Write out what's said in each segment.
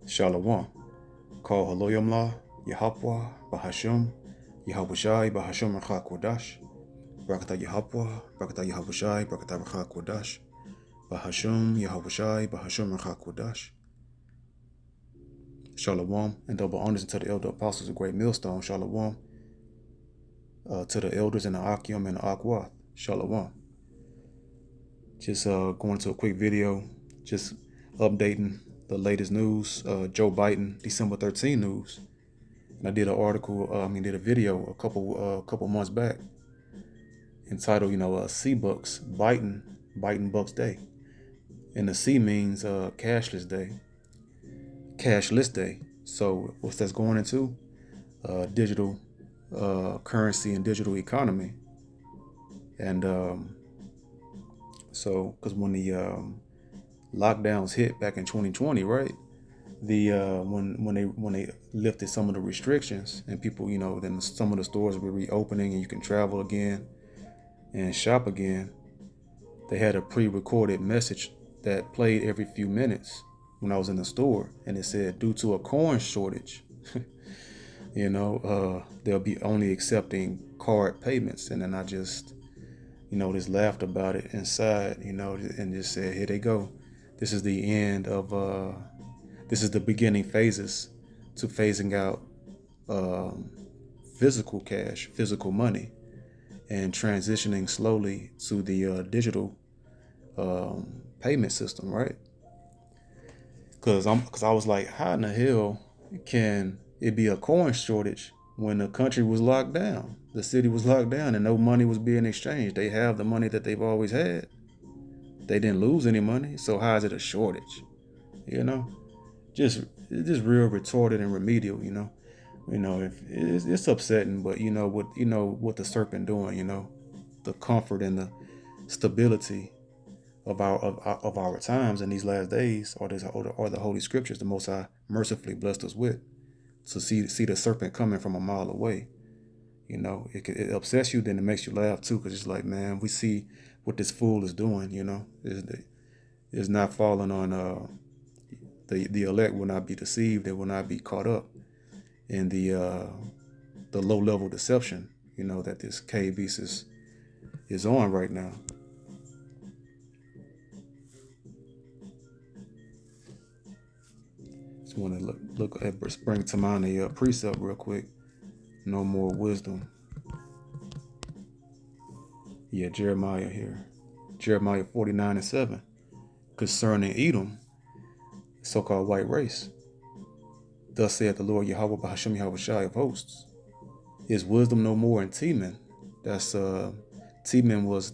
Shalom. Call Haloyamla, Yahapwa, Bahashum, Yahabushai, Bahashum Racha Kodash, Brakata Yahapwa, Brakata Yahabushai, Brakata Racha Kodash, Bahashum, Yahabushai, Bahashum Racha Kodash. Shalom, and double honors to the elder apostles of Great Millstone. Shalom. To the elders in the Akim and the Akwath. Shalom. Just going to a quick video, just updating the latest news. Joe Biden, December 13 news. And I did an article, did a video a couple months back entitled, C Bucks, Biden Bucks Day. And the C means cashless day. So what's that's going into? Digital currency and digital economy. And because when the lockdowns hit back in 2020, right? The when they lifted some of the restrictions and people, then some of the stores were reopening and you can travel again and shop again. They had a pre-recorded message that played every few minutes when I was in the store, and it said, due to a corn shortage, they'll be only accepting card payments. And then I just just laughed about it inside, and just said, here they go. This is the end of this is the beginning phases to phasing out physical cash, physical money, and transitioning slowly to the digital payment system, right? Because I was like, how in the hell can it be a corn shortage when the country was locked down? The city was locked down and no money was being exchanged. They have the money that they've always had. They didn't lose any money, so how is it a shortage? You know, just real retarded and remedial. If it's upsetting, but what the serpent doing. The comfort and the stability of our times in these last days, or the Holy Scriptures, the Most High mercifully blessed us with, to see the serpent coming from a mile away. It upsets you, then it makes you laugh too, because it's like, man, we see what this fool is doing. Is not falling on the elect will not be deceived. They will not be caught up in the low level deception. That this cave beast is on right now. Just want to look at bring to mind a precept real quick. No more wisdom. Yeah, Jeremiah here. Jeremiah 49:7. Concerning Edom, so-called white race. Thus saith the Lord Yahweh Bahasham Yahweh of hosts. Is wisdom no more in Teman? That's Teman was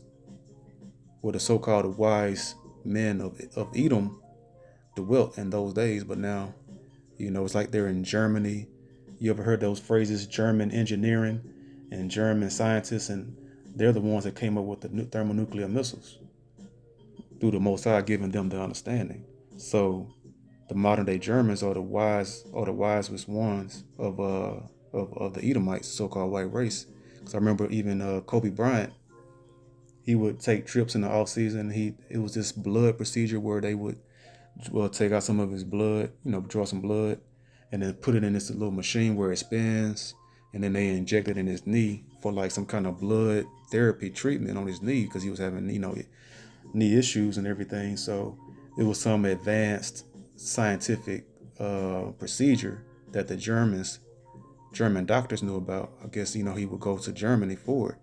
where the so-called wise men of Edom dwelt in those days, but now, it's like they're in Germany. You ever heard those phrases, German engineering and German scientists, and they're the ones that came up with the thermonuclear missiles through the Most High giving them the understanding. So the modern day Germans are the wisest ones of the Edomites, so-called white race. Because I remember even Kobe Bryant, he would take trips in the off season. It was this blood procedure where they would take out some of his blood, draw some blood, and then put it in this little machine where it spins, and then they inject it in his knee for like some kind of blood therapy treatment on his knee because he was having knee issues and everything. So it was some advanced scientific procedure that the German doctors knew about. I guess he would go to Germany for it,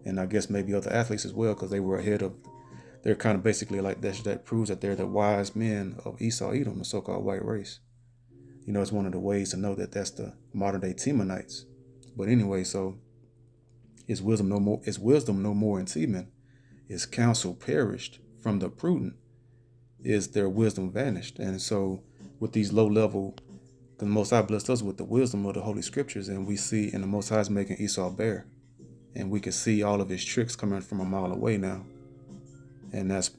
and I guess maybe other athletes as well because they were ahead of. They're kind of basically like that proves that they're the wise men of Esau Edom, the so-called white race. It's one of the ways to know that that's the modern day Temanites. But anyway, so is wisdom no more? Is wisdom no more in Teman? Is counsel perished from the prudent? Is their wisdom vanished? And so with these low level, the Most High blessed us with the wisdom of the Holy Scriptures, and we see, and the Most High is making Esau bare, and we can see all of his tricks coming from a mile away now. And that's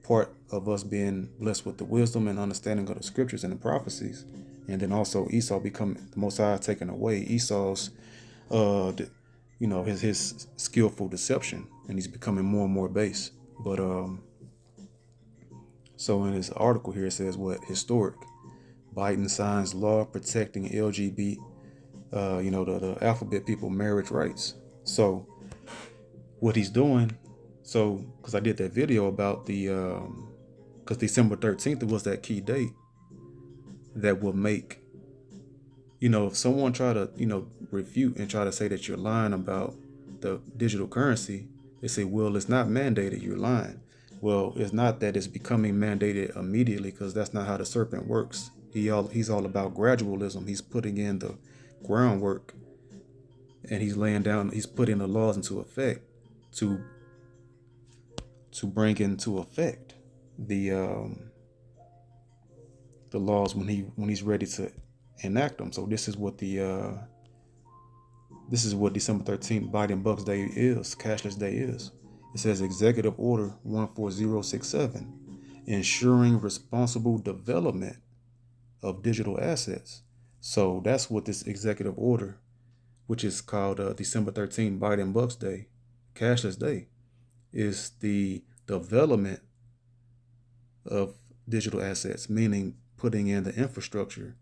part of us being blessed with the wisdom and understanding of the scriptures and the prophecies. And then also Esau becoming, the Most High taking away Esau's, his skillful deception, and he's becoming more and more base. But so in this article here, it says what historic. Biden signs law protecting LGBT, the alphabet people marriage rights. So what he's doing, because I did that video about because December 13th was that key date that will make, if someone try to, refute and try to say that you're lying about the digital currency, they say, well, it's not mandated, you're lying. Well, it's not that it's becoming mandated immediately, because that's not how the serpent works. He's all about gradualism. He's putting in the groundwork, and he's putting the laws into effect to bring into effect the laws when he's ready to enact them. So this is what December 13th Biden Bucks Day is, Cashless Day is. It says Executive Order 14067, ensuring responsible development of digital assets. So that's what this executive order, which is called December 13th Biden Bucks Day, Cashless Day, is the development of digital assets, meaning putting in the infrastructure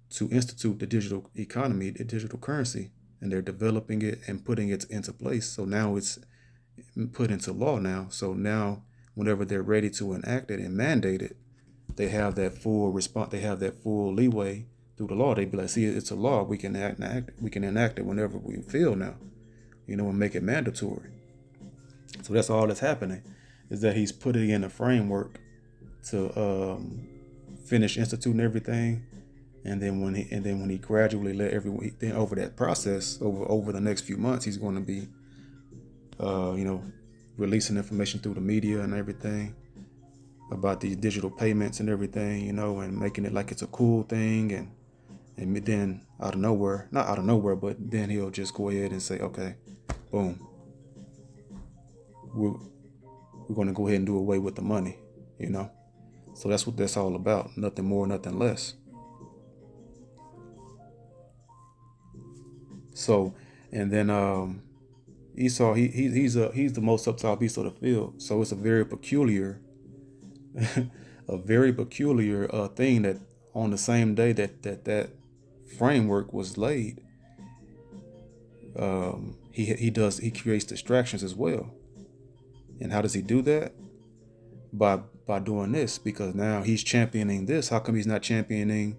to institute the digital economy, the digital currency, and they're developing it and putting it into place. So now it's put into law now. So now, whenever they're ready to enact it and mandate it, they have that full response. They have that full leeway through the law. They be like, see, it's a law. We can enact it whenever we feel now, and make it mandatory. So that's all that's happening, is that he's putting in a framework to finish instituting everything, and then when he gradually let everyone, then over that process, over the next few months, he's going to be releasing information through the media and everything about these digital payments and everything, and making it like it's a cool thing, and then out of nowhere, not out of nowhere, but then he'll just go ahead and say, okay, boom, we're going to go ahead and do away with the money, So that's what that's all about. Nothing more, nothing less. So, and then Esau, he's the most subtle beast of the field. So it's a very peculiar, thing that on the same day that framework was laid, he creates distractions as well. And how does he do that? By doing this, because now he's championing this. How come he's not championing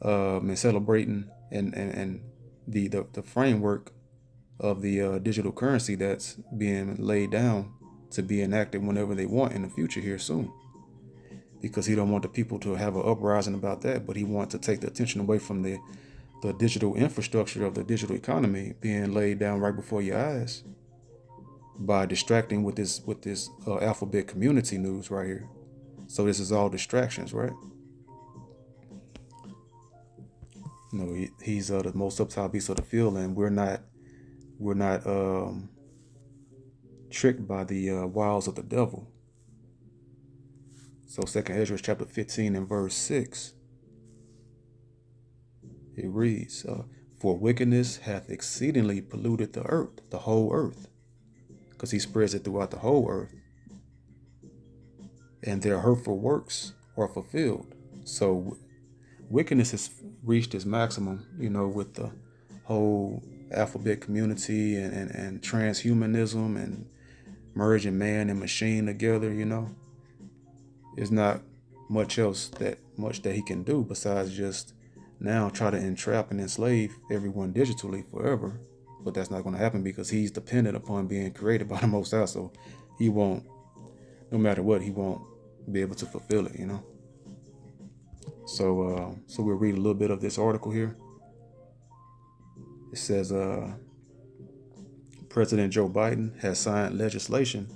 and celebrating and the framework of the digital currency that's being laid down to be enacted whenever they want in the future here soon? Because he don't want the people to have an uprising about that, but he wants to take the attention away from the digital infrastructure of the digital economy being laid down right before your eyes by distracting with this alphabet community news right here. So this is all distractions, right? He's the most subtle beast of the field, and we're not tricked by the wiles of the devil. So 2nd Ezra chapter 15 and verse 6, it reads, for wickedness hath exceedingly polluted the earth, the whole earth, because he spreads it throughout the whole earth, and their hurtful works are fulfilled. So wickedness has reached its maximum, with the whole alphabet community and transhumanism and merging man and machine together. There's not much that he can do besides just now try to entrap and enslave everyone digitally forever. But that's not going to happen, because he's dependent upon being created by the Most High. So he won't, no matter what, he won't be able to fulfill it, So we'll read a little bit of this article here. It says, President Joe Biden has signed legislation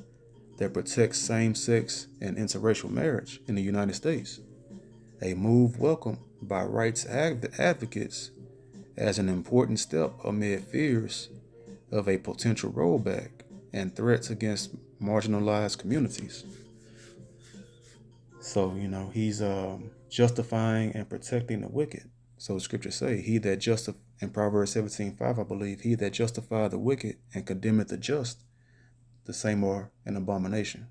that protects same-sex and interracial marriage in the United States, a move welcomed by rights advocates as an important step amid fears of a potential rollback and threats against marginalized communities. So, he's justifying and protecting the wicked. So the scriptures say, in Proverbs 17:5, I believe, he that justifieth the wicked and condemneth the just, the same are an abomination.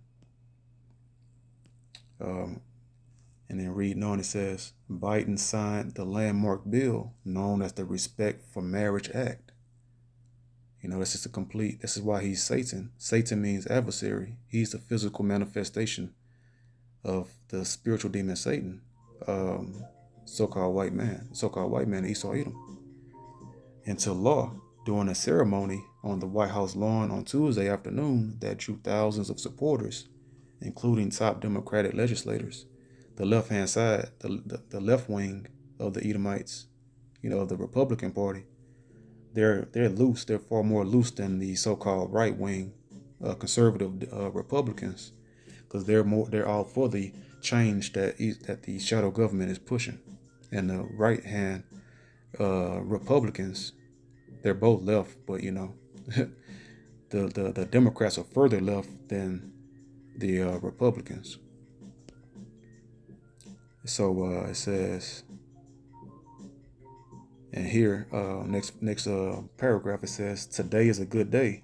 And then reading on, it says, Biden signed the landmark bill known as the Respect for Marriage Act. This is why he's Satan. Satan means adversary. He's the physical manifestation of the spiritual demon Satan, so-called white man, Esau Edom, into law during a ceremony on the White House lawn on Tuesday afternoon that drew thousands of supporters, including top Democratic legislators. The left-hand side, the left wing of the Edomites, of the Republican Party, they're loose. They're far more loose than the so-called right wing, conservative Republicans, because they're all for the change that the shadow government is pushing. And the right hand Republicans, they're both left, but the Democrats are further left than the Republicans. So it says, and here next paragraph, it says, today is a good day,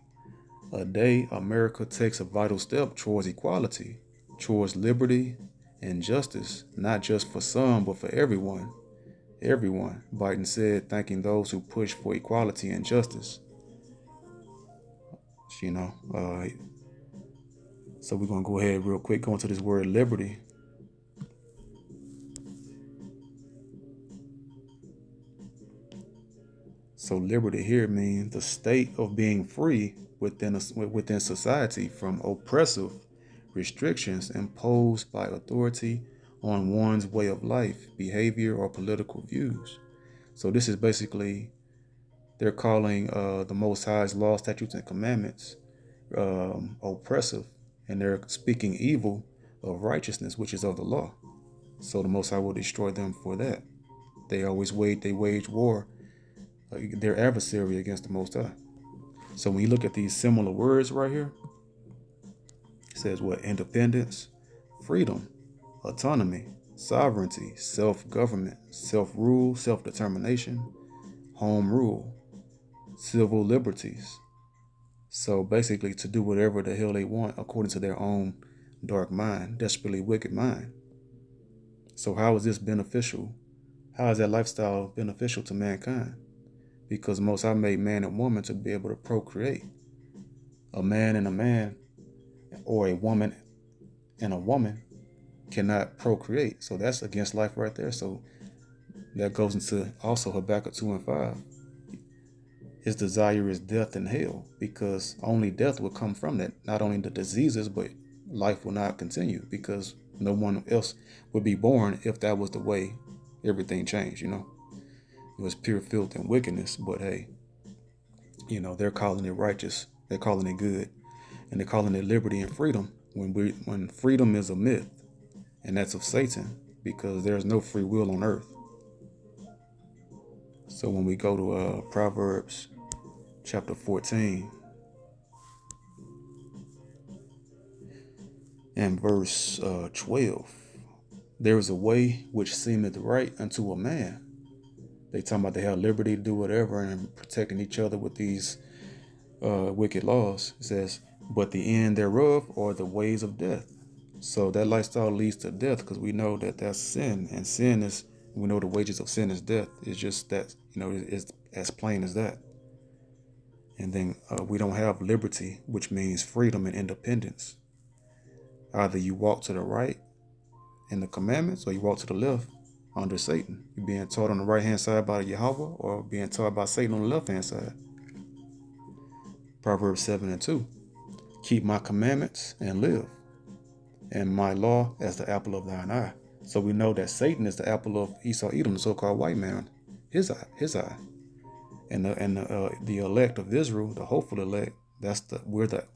a day America takes a vital step towards equality, towards liberty and justice, not just for some, but for everyone. Everyone, Biden said, thanking those who push for equality and justice. So we're going to go ahead real quick, go into this word liberty. So liberty here means the state of being free within society from oppressive restrictions imposed by authority on one's way of life, behavior, or political views. So this is basically, they're calling the Most High's law, statutes, and commandments oppressive, and they're speaking evil of righteousness, which is of the law. So the Most High will destroy them for that. They wage war, their adversary against the Most High. So when you look at these similar words right here, it says what? Independence, freedom, autonomy, sovereignty, self-government, self-rule, self-determination, home rule, civil liberties. So basically to do whatever the hell they want according to their own dark mind, desperately wicked mind. So how is this beneficial? How is that lifestyle beneficial to mankind? Because Most High made man and woman to be able to procreate. A man and a man, or a woman and a woman, cannot procreate. So that's against life right there. So that goes into also Habakkuk 2:5. His desire is death and hell, because only death will come from that. Not only the diseases, but life will not continue, because no one else would be born if that was the way everything changed. It was pure filth and wickedness. But hey, they're calling it righteous. They're calling it good, and they're calling it liberty and freedom when freedom is a myth, and that's of Satan, because there's no free will on earth. So when we go to Proverbs chapter 14 and verse 12, there is a way which seemeth right unto a man. They talking about they have liberty to do whatever and protecting each other with these wicked laws. It says, but the end thereof are the ways of death. So that lifestyle leads to death, because we know that that's sin, and sin is, we know the wages of sin is death. It's just that, it's as plain as that. And then we don't have liberty, which means freedom and independence. Either you walk to the right in the commandments, or you walk to the left under Satan. You're being taught on the right-hand side by Yahweh, or being taught by Satan on the left-hand side. Proverbs 7:2. Keep my commandments and live, and my law as the apple of thine eye. So we know that Satan is the apple of Esau Edom, the so-called white man, his eye. And the elect of Israel, the hopeful elect, we're the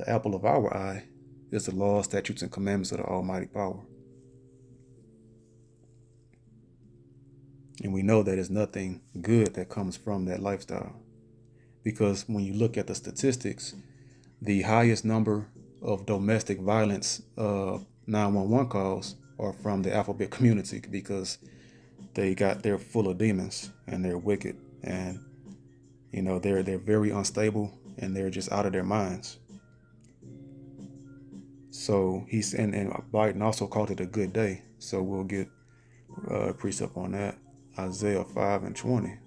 apple of our eye, is the law, statutes, and commandments of the Almighty power. And we know that there's nothing good that comes from that lifestyle, because when you look at the statistics, the highest number of domestic violence 911 calls are from the alphabet community, because they're full of demons and they're wicked, and they're very unstable, and they're just out of their minds. So and Biden also called it a good day. So we'll get precept on that. Isaiah 5:20.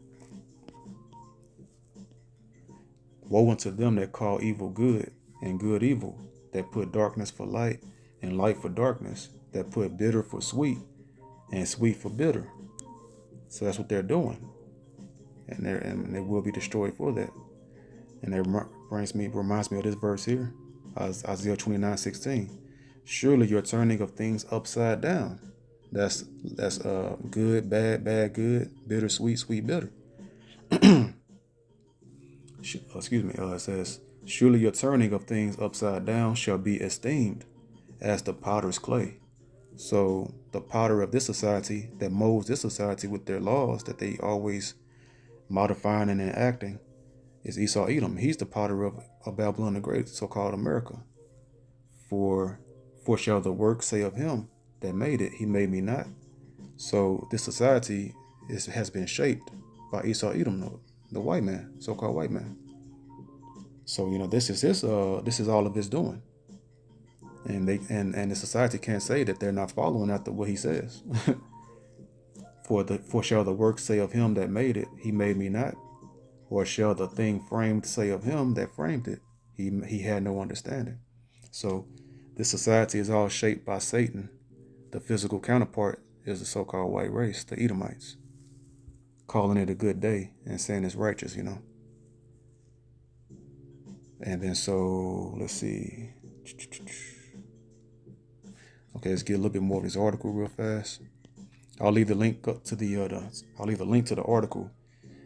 Woe unto them that call evil good and good evil, that put darkness for light and light for darkness, that put bitter for sweet and sweet for bitter. So that's what they're doing, and they will be destroyed for that. And that reminds me of this verse here, Isaiah 29:16. Surely your turning of things upside down. That's good, bad, bad, good, bitter, sweet, sweet, bitter. Excuse me. It says, surely your turning of things upside down shall be esteemed as the potter's clay. So the potter of this society that molds this society with their laws that they always modifying and enacting is Esau Edom. He's the potter of Babylon the Great, so-called America. For shall the work say of him that made it, he made me not. So this society has been shaped by Esau Edom, the white man, so-called white man. So this is all of his doing, and the society can't say that they're not following after what he says. For shall the work say of him that made it, he made me not, or shall the thing framed say of him that framed it, he had no understanding. So this society is all shaped by Satan. The physical counterpart is the so-called white race, the Edomites, calling it a good day and saying it's righteous, And then so let's see. Okay, let's get a little bit more of this article real fast. I'll leave the link up to I'll leave a link to the article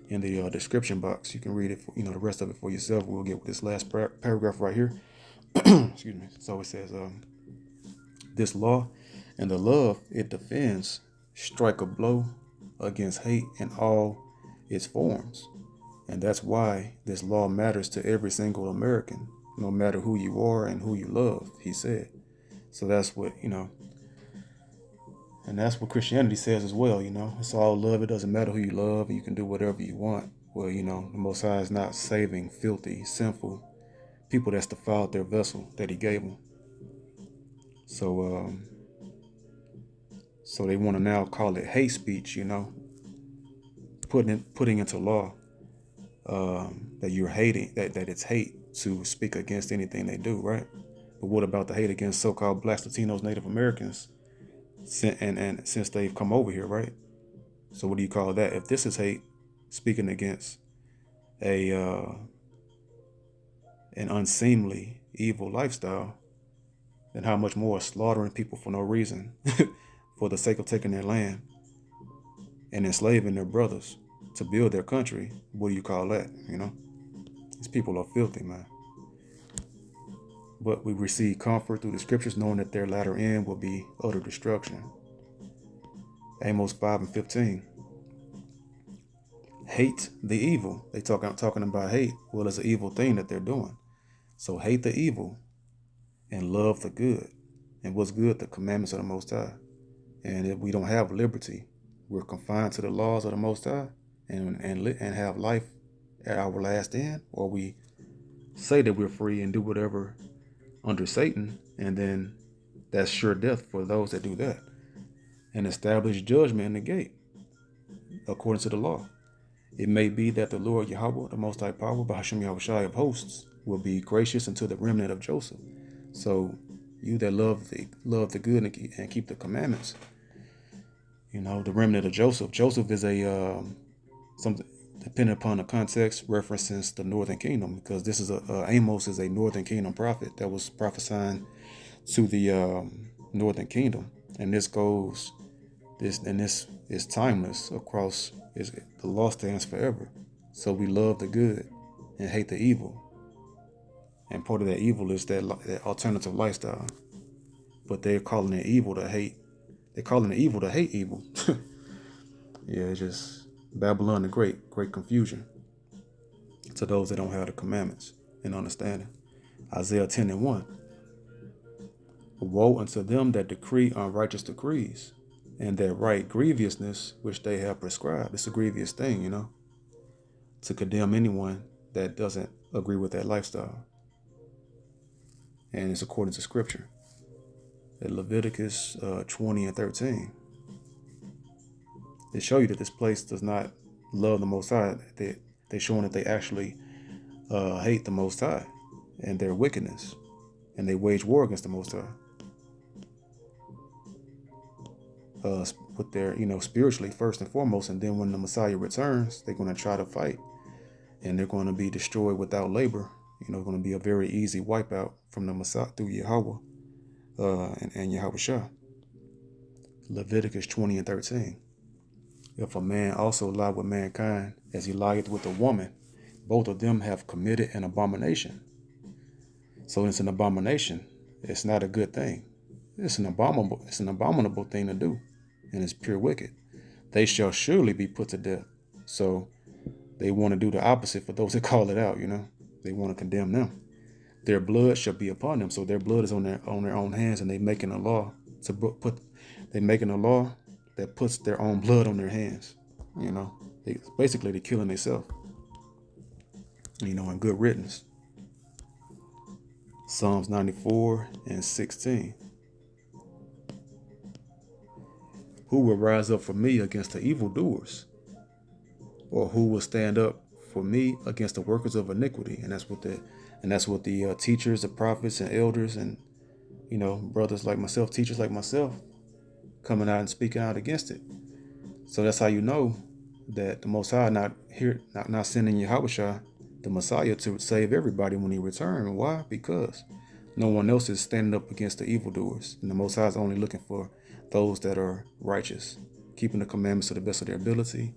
in the description box. You can read it, the rest of it for yourself. We'll get with this last paragraph right here. Excuse me. So it says, this law and the love it defends strike a blow against hate in all its forms. And that's why this law matters to every single American, no matter who you are and who you love, he said. So that's what, and that's what Christianity says as well, It's all love. It doesn't matter who you love, and you can do whatever you want. Well, the Most High is not saving filthy, sinful people that's defiled their vessel that he gave them. So, so they want to now call it hate speech, putting into law that you're hating, that it's hate to speak against anything they do, right? But what about the hate against so-called blacks, Latinos, Native Americans, and since they've come over here, right? So what do you call that? If this is hate, speaking against an unseemly, evil lifestyle, then how much more slaughtering people for no reason, for the sake of taking their land and enslaving their brothers to build their country? What do you call that? These people are filthy, man. But we receive comfort through the scriptures, knowing that their latter end will be utter destruction. Amos 5:15. Hate the evil. They talking about hate. Well, it's an evil thing that they're doing. So hate the evil and love the good. And what's good? The commandments of the Most High. And if we don't have liberty, we're confined to the laws of the Most High and have life at our last end, or we say that we're free and do whatever under Satan, and then that's sure death for those that do that, and establish judgment in the gate according to the law. It may be that the Lord Yahweh, the Most High Power, Bahasham Yahushai of hosts, will be gracious unto the remnant of Joseph. So you that love the good and keep the commandments, the remnant of Joseph. Joseph is a something, depending upon the context, references the northern kingdom, because this is Amos is a northern kingdom prophet that was prophesying to the northern kingdom, and this is timeless across. The law stands forever. So we love the good and hate the evil, and part of that evil is that alternative lifestyle. But they're calling it evil to hate. They're calling it evil to hate evil. Yeah, it's just Babylon the Great, great confusion to those that don't have the commandments and understanding. Isaiah 10:1. Woe unto them that decree unrighteous decrees, and that write grievousness which they have prescribed. It's a grievous thing, to condemn anyone that doesn't agree with that lifestyle. And it's according to scripture. at Leviticus 20 and 13. They show you that this place does not love the Most High. They showing that they actually hate the Most High and their wickedness, and they wage war against the Most High. With their, spiritually first and foremost, and then when the Messiah returns, they're going to try to fight, and they're going to be destroyed without labor. Going to be a very easy wipeout from the Messiah through Yahweh and Yahweh Shah. Leviticus 20 and 13. If a man also lie with mankind as he lieth with a woman, both of them have committed an abomination. So it's an abomination. It's not a good thing. It's an abominable thing to do, and it's pure wicked. They shall surely be put to death. So they want to do the opposite for those that call it out. They want to condemn them. Their blood shall be upon them. So their blood is on their own hands, and they making a law that puts their own blood on their hands. They're killing themselves. And good riddance. Psalms 94 and 16. Who will rise up for me against the evildoers? Or who will stand up for me against the workers of iniquity? And that's what the teachers, the prophets, and elders, and brothers like myself, teachers like myself, coming out and speaking out against it. So that's how you know that the Most High not sending Yahushua, the Messiah, to save everybody when he returns. Why? Because no one else is standing up against the evildoers, and the Most High is only looking for those that are righteous, keeping the commandments to the best of their ability,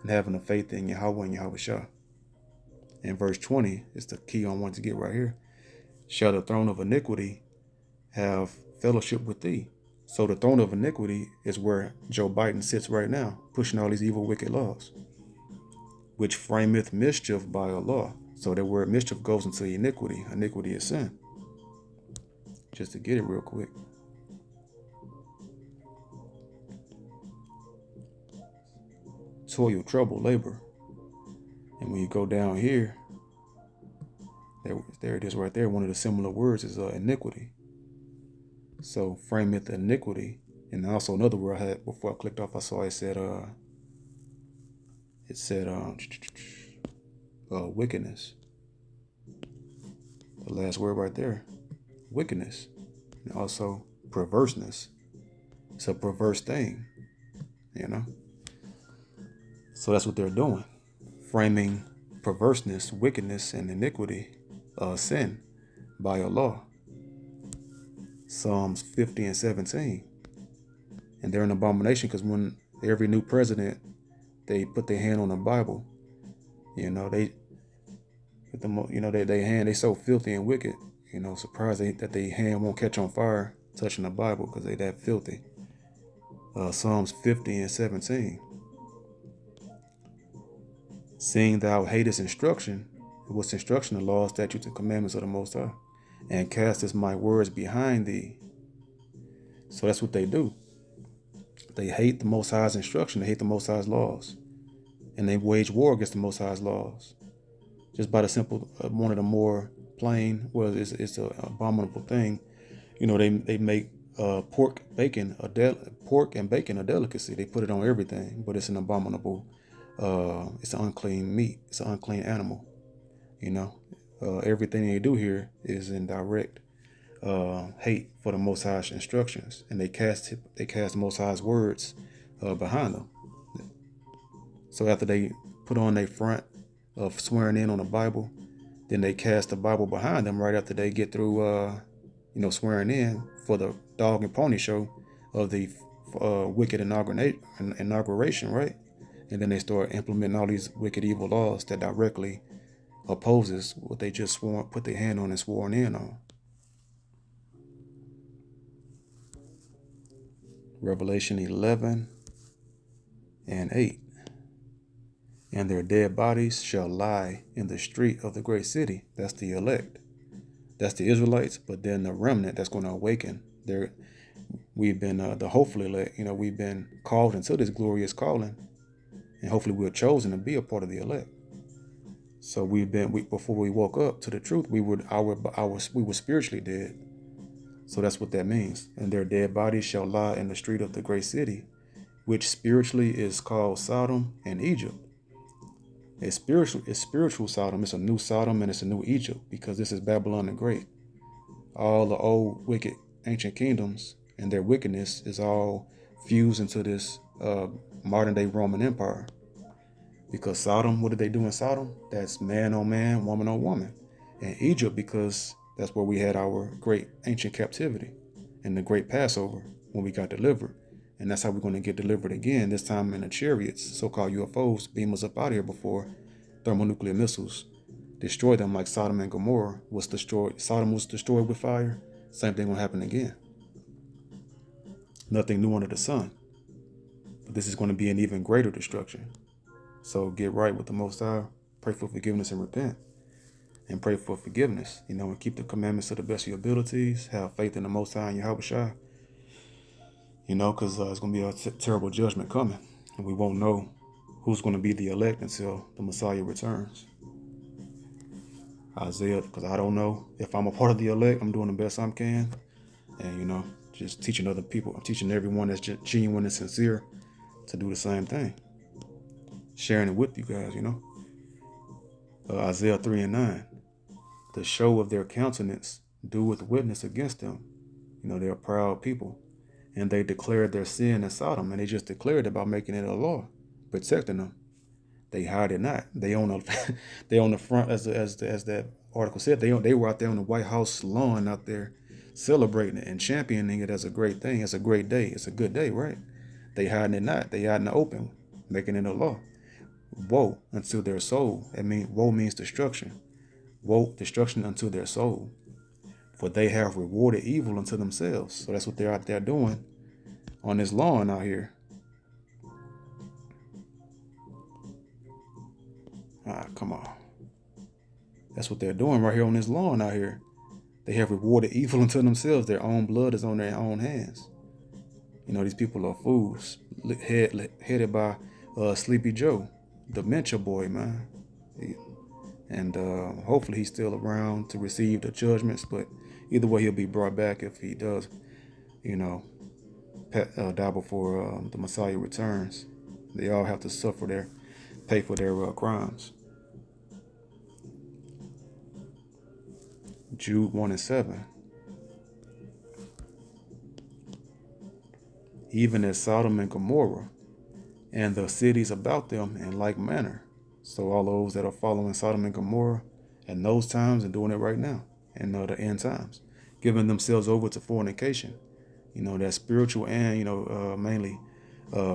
and having a faith in Yahweh and Yahweh Shah. And verse 20 is the key I want to get right here. Shall the throne of iniquity have fellowship with thee? So the throne of iniquity is where Joe Biden sits right now, pushing all these evil, wicked laws, which frameth mischief by a law. So that word mischief goes into iniquity. Iniquity is sin. Just to get it real quick. Toil, trouble, labor. And when you go down here, there it is right there. One of the similar words is iniquity. So frameth iniquity. And also another word I had before I clicked off, I saw it said wickedness. The last word right there, wickedness. And also perverseness. It's a perverse thing, So that's what they're doing. Framing perverseness, wickedness, and iniquity, sin, by a law. Psalms 50 and 17. And they're an abomination because when every new president, they put their hand on the Bible, they so filthy and wicked, surprised that their hand won't catch on fire touching the Bible because they that filthy. Psalms 50 and 17. Seeing thou hatest instruction, what's instruction? The law, statutes, and commandments of the Most High, and castest my words behind thee. So that's what they do. They hate the Most High's instruction. They hate the Most High's laws. And they wage war against the Most High's laws. Just by the simple, one of the more plain, it's an abominable thing. They make pork and bacon a delicacy. They put it on everything, but it's an abominable, it's an unclean meat. It's an unclean animal. Everything they do here is in direct hate for the Most High's instructions, and they cast the Most High's words behind them. So after they put on their front of swearing in on the Bible, then they cast the Bible behind them right after they get through, swearing in for the dog and pony show of the wicked inauguration, right? And then they start implementing all these wicked, evil laws that directly opposes what they just put their hand on and sworn in on. Revelation 11 and 8. And their dead bodies shall lie in the street of the great city. That's the elect. That's the Israelites. But then the remnant that's going to awaken. We've been the hopefully elect. We've been called into this glorious calling, and hopefully we're chosen to be a part of the elect. So before we woke up to the truth, we were spiritually dead. So that's what that means. And their dead bodies shall lie in the street of the great city, which spiritually is called Sodom and Egypt. It's spiritual Sodom. It's a new Sodom and it's a new Egypt, because this is Babylon the Great. All the old wicked ancient kingdoms and their wickedness is all fused into this modern day Roman Empire. Because Sodom, what did they do in Sodom? That's man on man, woman on woman. And Egypt, because that's where we had our great ancient captivity and the great Passover when we got delivered. And that's how we're going to get delivered again, this time in the chariots, so-called UFOs, beam us up out of here before thermonuclear missiles destroy them, like Sodom and Gomorrah was destroyed. Sodom was destroyed with fire. Same thing will happen again. Nothing new under the sun. But this is going to be an even greater destruction. So get right with the Most High. Pray for forgiveness and repent. And pray for forgiveness, and keep the commandments to the best of your abilities. Have faith in the Most High and Yahweh Shai. Because it's going to be a terrible judgment coming. And we won't know who's going to be the elect until the Messiah returns. Isaiah, because I don't know if I'm a part of the elect. I'm doing the best I can. And, just teaching other people. I'm teaching everyone that's genuine and sincere to do the same thing. Sharing it with you guys, Isaiah 3:9. The show of their countenance doeth witness against them. They're proud people. And they declared their sin in Sodom, and they just declared it by making it a law, protecting them. They hide it not. They on the front, as that article said. They were out there on the White House lawn out there celebrating it and championing it as a great thing. It's a great day. It's a good day, right? They hiding it not. They hide in the open, making it a law. Woe unto their soul. Woe means destruction. Woe, destruction unto their soul. For they have rewarded evil unto themselves. So that's what they're out there doing on this lawn out here. Come on. That's what they're doing right here on this lawn out here. They have rewarded evil unto themselves. Their own blood is on their own hands. These people are fools, headed by Sleepy Joe, dementia boy, man. And hopefully he's still around to receive the judgments. But either way, he'll be brought back if he does, die before the Messiah returns. They all have to pay for their crimes. Jude 1:7. Even as Sodom and Gomorrah and the cities about them in like manner. So all those that are following Sodom and Gomorrah in those times and doing it right now in the end times, giving themselves over to fornication, that's spiritual and, mainly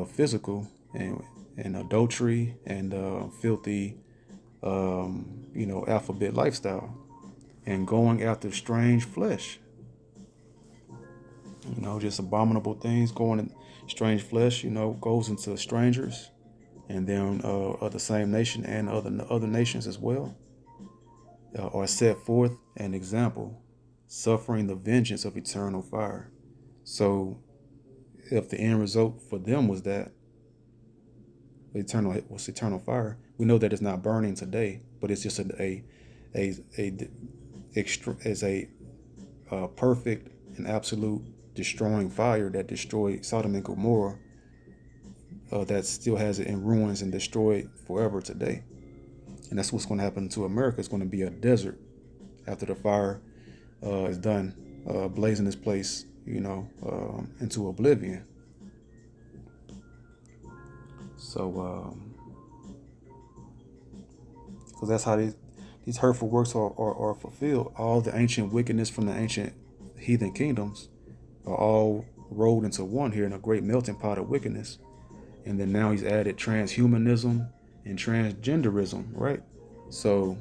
physical, and adultery and filthy, alphabet lifestyle, and going after strange flesh. Just abominable things, going in strange flesh, goes into strangers and then of the same nation and other nations as well, are set forth an example, suffering the vengeance of eternal fire. So if the end result for them was that eternal fire, we know that it's not burning today, but it's just a perfect and absolute destroying fire that destroyed Sodom and Gomorrah, that still has it in ruins and destroyed forever today. And that's what's going to happen to America. It's going to be a desert after the fire is done blazing this place, into oblivion. So, because that's how these hurtful works are fulfilled. All the ancient wickedness from the ancient heathen kingdoms are all rolled into one here in a great melting pot of wickedness. And then now he's added transhumanism and transgenderism, right? So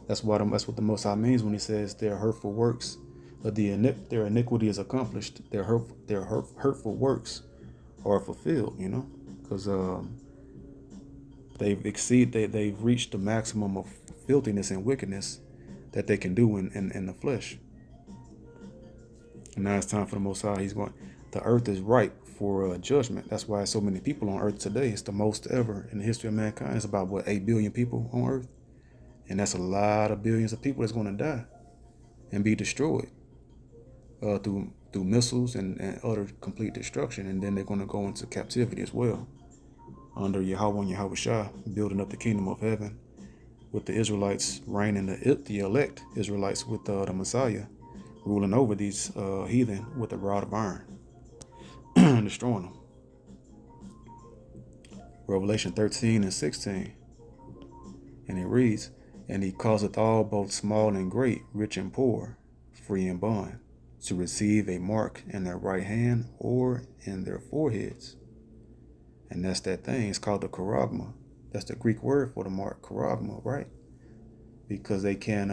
that's what the Most High means when he says their hurtful works, their iniquity is accomplished. Their hurtful works are fulfilled, because they've reached the maximum of filthiness and wickedness that they can do in the flesh. And now it's time for the Most High. The earth is ripe for judgment. That's why so many people on earth today. It's the most ever in the history of mankind. It's about 8 billion people on earth, and that's a lot of billions of people that's going to die and be destroyed. through missiles and utter complete destruction, and then they're going to go into captivity as well under Yahweh and Yahweh Shah, building up the kingdom of heaven with the Israelites reigning, the elect Israelites with the Messiah ruling over these heathen with a rod of iron, destroying them. Revelation 13 and 16. And it reads, "And he causeth all, both small and great, rich and poor, free and bond, to receive a mark in their right hand or in their foreheads." And that's that thing. It's called the charagma. That's the Greek word for the mark, charagma, right? Because they can,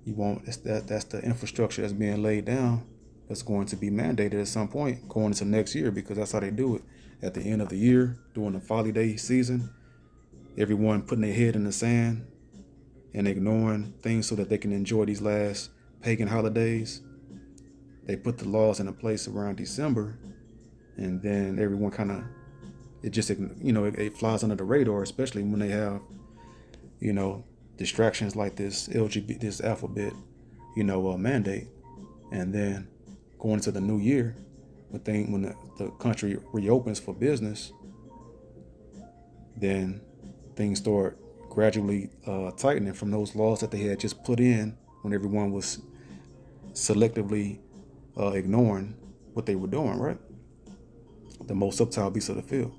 that's the infrastructure that's being laid down. That's going to be mandated at some point going into next year, because that's how they do it. At the end of the year, during the folly day season, everyone putting their head in the sand and ignoring things so that they can enjoy these last pagan holidays. They put the laws into place around December, and then everyone kind of, it flies under the radar, especially when they have, distractions like this this alphabet, mandate. And then going into the new year, when the country reopens for business, then things start gradually tightening from those laws that they had just put in when everyone was selectively ignoring what they were doing, right? The most subtle beasts of the field.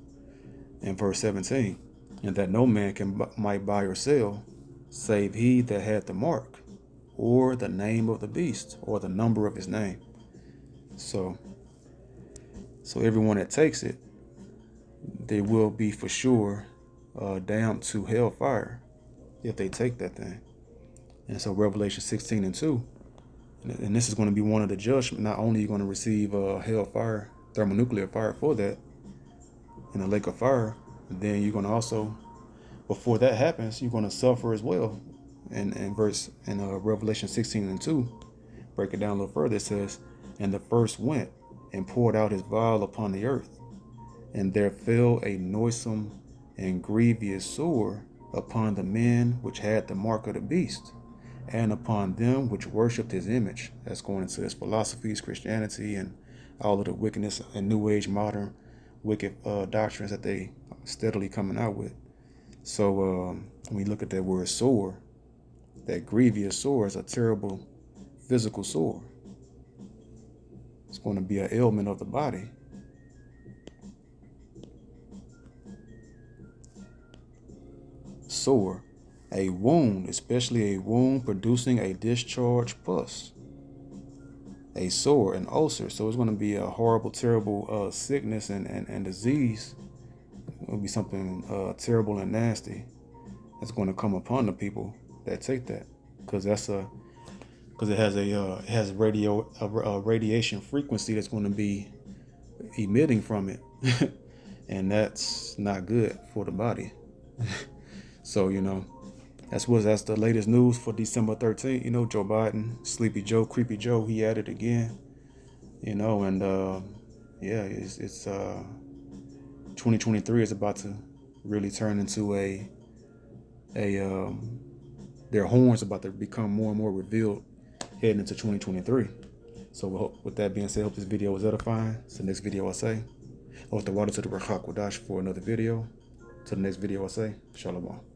In verse 17, "And that no man might buy or sell, save he that had the mark, or the name of the beast, or the number of his name." So everyone that takes it, they will be for sure damned to hellfire if they take that thing. And so Revelation 16 and 2, and this is going to be one of the judgments. Not only are you going to receive hellfire, thermonuclear fire for that in the lake of fire, then you're going to also, before that happens, you're going to suffer as well. And Revelation 16 and 2, break it down a little further. It says, "And the first went and poured out his vial upon the earth, and there fell a noisome and grievous sore upon the men which had the mark of the beast, and upon them which worshipped his image." That's going into his philosophies, Christianity, and all of the wickedness and New Age modern wicked doctrines that they steadily coming out with. So when we look at that word sore, that grievous sore is a terrible physical sore. It's going to be an ailment of the body. Sore, a wound, especially a wound producing a discharge pus. A sore, an ulcer. So it's going to be a horrible, terrible sickness and disease. It will be something terrible and nasty that's going to come upon the people that take that, because it has radiation frequency that's going to be emitting from it, and that's not good for the body. So that's the latest news for December 13th. Joe Biden, Sleepy Joe, Creepy Joe, he at it again. And it's 2023 is about to really turn into their horns about to become more and more revealed heading into 2023. So with that being said, I hope this video was edifying. So the next video I say, I want the water to the Rachak Wadash for another video. To the next video I say, Shalom.